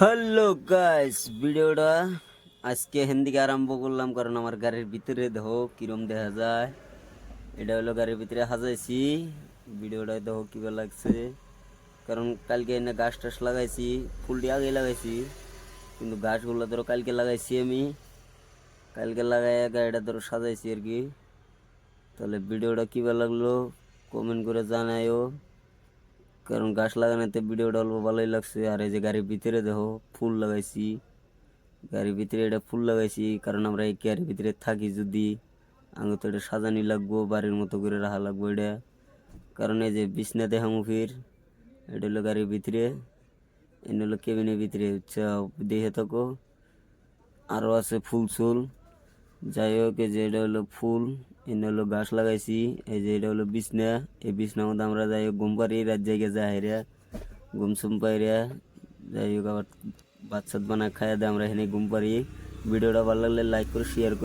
Hello guys, ভিডিওটা আজকে হিন্দিকে আরম্ভ করলাম কারণ আমার গাড়ির ভিতরে দেখো কিরম দেখা যায়। এটা হলো গাড়ির ভিতরে সাজাইছি। ভিডিওটা দেখো কিভাবে লাগছে, কারণ কালকে এনে গাছ টাছ লাগাইছি, ফুলটি আগে লাগাইছি, কিন্তু গাছগুলো ধরো কালকে লাগাইছি আমি। কালকে লাগাই গাড়িটা ধরো সাজাইছি আর কি। তাহলে ভিডিওটা কিভাবে লাগলো কমেন্ট করে জানাইও, কারণ গাছ লাগানোতে ভিডিওটা অল্প ভালোই লাগছে। আর এই যে গাড়ির ভিতরে দেখো ফুল লাগাইছি, গাড়ির ভিতরে এটা ফুল লাগাইছি কারণ আমরা এই গাড়ির ভিতরে থাকি, যদি আগে তো এটা সাজানি লাগবো, বাড়ির মতো করে রাখা লাগবো এটা। কারণ এই যে বিছনা দেখা মুফির, এটা হলো গাড়ির ভিতরে, এনে হলো কেবিনের ভিতরে হচ্ছে, দেখে থাকো। আরও আছে ফুল চুল, যাই হোক। এই যে এটা হলো ফুল, এনে হলো গাছ লাগাইছি। এই যে এটা হলো বিছনা, এই বিছনার মধ্যে আমরা যাই হোক ঘুম পারি, রাত জায়গা যাই হেরা ঘুম সুম পাইরা, যাই হোক আবার ভাত সাত বানা খাইয়া দিয়ে আমরা এখানে ঘুম পারি। ভিডিওটা ভালো লাগলে লাইক করে শেয়ার